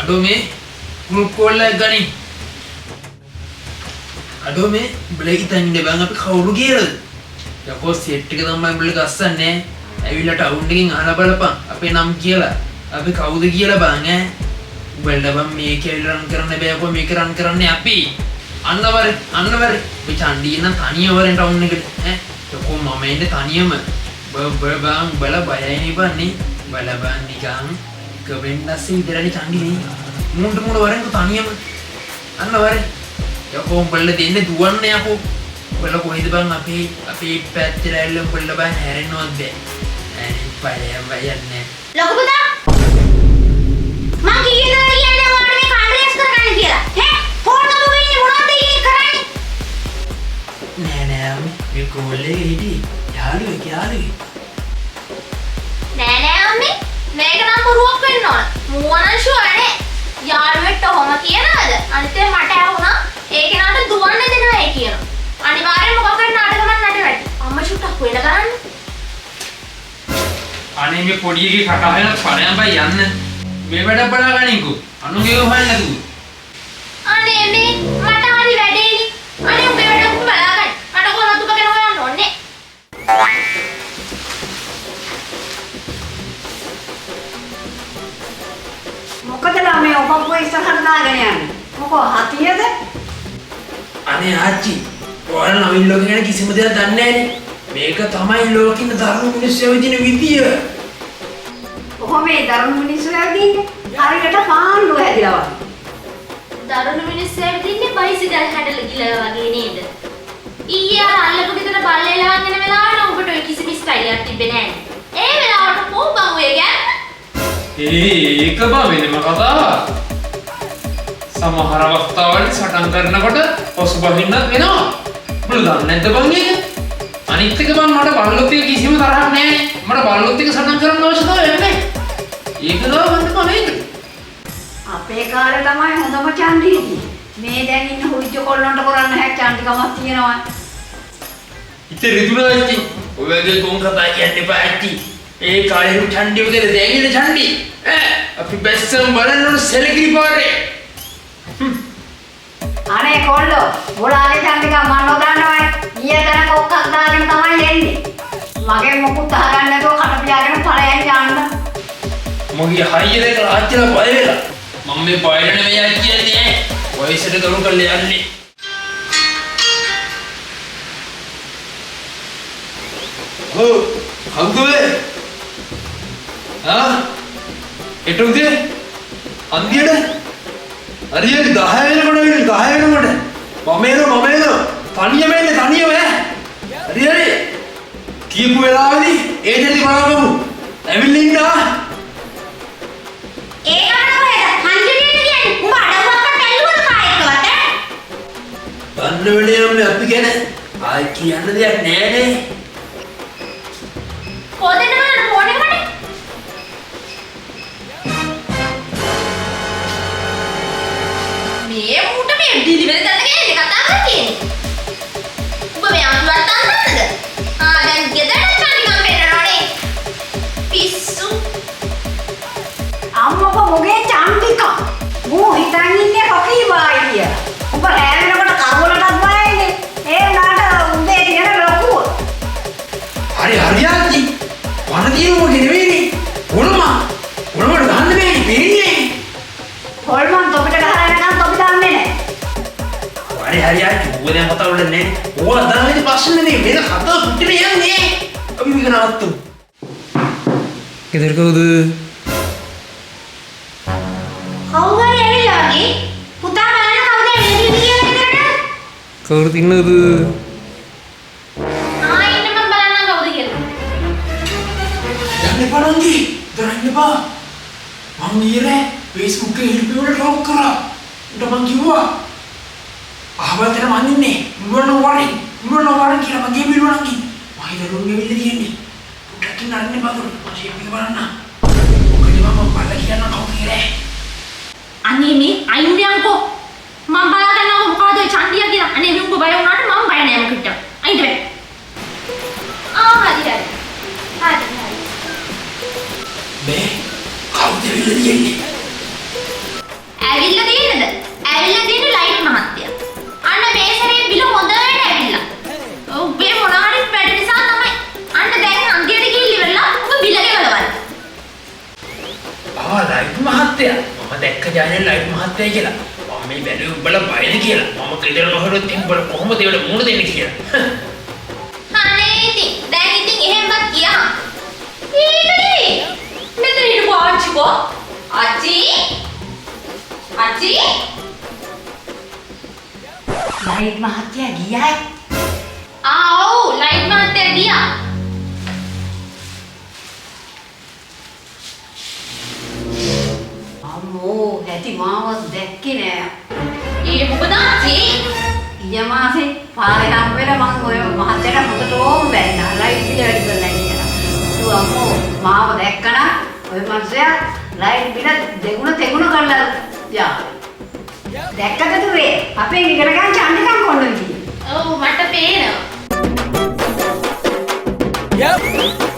අඩෝ මේ group call එක ගනි. අඩෝ මේ උඹලා හිතන්නේ බං අපි කවුරු කියලාද? යකෝ සෙට් එක තමයි උඹලා ගස්සන්නේ. ඇවිල්ලා ටවුන් එකෙන් අහලා බලපන් අපේ නම් කියලා. අපි කවුද කියලා බං ඈ. උඹලා බං මේක ඇවිල්ලා රන් කරන්න බෑ කො මේක රන් කරන්නේ අපි. අන්නවරේ අපි චණ්ඩිය නම් තනියම වරෙන් ටවුන් එකට ඈ. යකෝ මම එන්නේ තනියම. බං බල බයයි නේ බන්නේ. බල බං නිකන් කවෙන්නස්සේ ඉදරනේ චණ්ඩි නේ. මුණ්ඩ වරෙන් තනියම. අන්නවරේ. යකෝ උඹලා දෙන්නේ දුවන්න යකෝ. උඹලා කොහෙද බං අපේ පැත්තට ඇවිල්ලා උඹලා බං හැරෙන්නවත් බෑ. අනේ යන්නේ. ලොකු පුතා මං කියන්නේ ඔයාලට මේ කාර්යස් කරගන්න කියලා. ෆෝන් නම වෙන්නේ මොනවද ඉන්නේ කරන්නේ? නෑ මේ කෝලේ හිටි යාළුවෙක්. නෑ අම්මේ මේක නම් බොරුවක් වෙන්න ඕන. මූවනම් ෂුවර් නේ. යාළුවෙක්ට ඔහොම කියනවාද? අනිත් මට ඇහුණා ඒ කෙනාට දුවන්න දෙනවා ඒ කියනවා. අනිවාර්යෙන් මොකක්ද නාටකමක් නටවැටි. අම්මා ෂුට්ටක් වෙන ගන්න. අනේ මේ පොඩි එකේ කතා වෙන පරයන් බයි යන්න. මේ වැඩ බලා ගනින්කෝ. අනුගේ හොයන්න නැතුව. අනේ මේ මට හරි වැඩේනි. අනේ උඹේ වැඩ උඹ බලාගන්න. මට කොහොමද උඹ කෙනා හොයන්න ඕනේ. මොකද ළමයි ඔබ ඉස්සරහට දාගෙන යන්නේ? මොකෝ හතියද? අනේ ආච්චි ඔයාලා නවින් ලෝකේ ගැන කිසිම දෙයක් දන්නේ නැනේ. මේක තමයි ලෝකින දරුණු මිනිස්සු විදින විදිය. කොහොම මේ දරුණු මිනිස්සු ඇවිදින්නේ? හරියට පාණ්ඩුව හැදිලා වගේ. දරුණු මිනිස්සු ඇවිදින්නේ බයිසිකල් හැඩල ගිලලා වගේ නේද? ඊයේ අල්ලපු ගෙදර බල්ලේ ලවන් යන වෙලාවට ඔබට ඔය කිසිම ස්ටයිලයක් තිබ්බේ නැහැ. ඒ වෙලාවට පොබන් ඔය ගෑන. ඒක බා වෙනම කතාවක්. සමහර අවස්ථාවල සටන් කරනකොට පොස් බහින්නත් වෙනවා. උඹලා දන්නේ නැද්ද බං ඒක? අනිත් එක බං මට බල්ලොත් එක්ක කිසිම තරහක් නැහැ. මට බල්ලොත් එක්ක සටන් කරන්න අවශ්‍යතාවයක් නැහැ. ඒක ගාව ගන්න නේද? අපේ කාලේ තමයි හොඳම චන්ඩියදී. මේ දැන් ඉන්න හුජ්ජ කොල්ලන්ට කරන්න හැ චන්ඩිකමක් තියෙනවා. ඉතින් රිදුනා ඇති. ඔය වගේ කොන් කතා කියන්න එපා ඇති. ඒ කාලේ චන්ඩි වගේ දැගෙන චන්ඩි. අපි බැස්සම් බලන්න ඕන සෙලකිරි පාරේ. අනේ කොල්ලෝ බොලාගේ චන්ඩික මම නොදන්නවා. ඊයතන කොක්කක් දාගෙන තමයි එන්නේ. මගේ මොකුත් අහගන්න නැතුව කට පියාගෙන ඵලයන් යන්න. මගේ හයිය දෙක ආච්චිලා බය වෙලා. මම මේ බයර නෙවෙයි ආච්චි කියන්නේ. වයසට දරුණු කරලා යන්නේ. Oh, හංගුවේ. එටුන්දේ අන්දියට හරියට 10 වෙනකොට මම එනවා තනියම ඈ හරි කියපු වෙලාවේදී ඒ දෙලි බලමු ඇවිල්ලා ඉන්නවා ඒකට කොහෙද හන්දියට කියන්නේ උඹ අඩුවක්වත් ඇල්ලුවද කායකවත් ඈ ගන්න වෙලේ අපි ගැන ආයි කියන්න දෙයක් නෑනේ කොහෙන්ද බලන්න ෆෝන් එක මට මේ මුට මේ ඩිලිවරි කරන්න ගියේ කතාවක් තියෙන්නේ. ඔබ මේ අන්තිමට අන්නන්නද? දැන් ගෙදරට චන්ඩි මම පෙන්නනෝනේ. පිස්සු. අම්මෝ මොගේ චන්ඩික. මෝ හිතන් ඉන්නේ රොකී බායි කිය. ඔබ රෑ වෙනකොට කරවලටත් බයයිනේ. ඒ උනාට උඹේ තියෙන ලොකුව. හරි ආච්චි. වන දිනුම ගෙනෙන්නේ. උණුමට ගහන්න බෑනේ පේන්නේ. හොල්මන් තොපිට ගහලා යනකම් තොපි දන්නේ නැහැ. හරි ආච්චි ඌව දැන් කතා වල නෑ. ඌව අදාළේ ප්‍රශ්නේ නේ වෙන කතා පිටින් යන්නේ. අපි මේක නවත්තමු. ගෙදර කවුද? කවුරු ඇවිල්ලා වගේ? පුතා බලන්න කවුද ඇවිල්ලා කියලා ගෙදරට? කවුරුද ඉන්නවද? ඉන්න මම බලන්න කවුද කියලා. යන්න එපා නංගි. දරන්න එපා. මං ඊයේ Facebook එකේ ලිපිවල ටොක් කරා. උන්ට මං කිව්වා. අහවලට මං ඉන්නේ. මුලන වරේ කියලා මගේ බිලුවා නංගි. මම හිතලා ගෙවිල්ල තියෙන්නේ. උඩට නරන්නේ බදුන. මම ෂේප් එක බලන්න. මොකද මම බල කියන්න කවුද කියලා. අනේ මේ අයින්දියන්කෝ මම බලාගන්නවා මොකද ඔය චන්ඩියා කියලා. අනේ මේ උඹ බය වුණාට මම බය නෑ මොකටද. අයින්ද බෑ. හරි. මේ කවුද වෙලද කියන්නේ? ඇවිල්ලා තියෙනද? ඇවිල්ලා තියෙන ලයිට් මහත්තයා. අන්න මේ සැරේ බිල හොඳට ඇවිල්ලා. ඔබේ මොනාරි වැඩ නිසා තමයි. අන්න දැන් අන්තිමට ගිහින් ඉවරලා ඔබ බිල ගෙවලවන්න. ලයිට් මහත්තයා මම දැක්ක ජානේ ලයිට් මහත්තයා කියලා. මම මේ බැලුවේ උඹලා බයද කියලා. මම ගෙදර නොහොරොත් උඹලා කොහොමද ඒවට මුණ දෙන්නේ කියලා. අනේ ඉතින් දැන් ඉතින් එහෙමවත් ගියා. ඊටදී මෙතන හිටපු ආච්චිකෝ. ආච්චි ලයිට් මහත්තයා ගියයි. ඔව් ලයිට් මහත්තයා ගියා. අම්මෝ නැති මාව දැක්කේ නෑ. ඒ මොකද ආච්චි? ඊය මාසේ පාරේ හම් වෙලා මං ඔය මහත්තයාට හොඳටම බැන්නා. ලයිට් බිල වැඩි කරලා කියලා. ඌ අම්මෝ මාව දැක්කනා ඔය මනුස්සයා ලයිට් බිල දෙගුණ තෙගුණ කරලා යා. දැක්කද දුවේ? අපේ ඉගෙන ගන්න චන්දිකම් කොණ්ඩ විදිය. ඔව් මට පේනවා. Yep.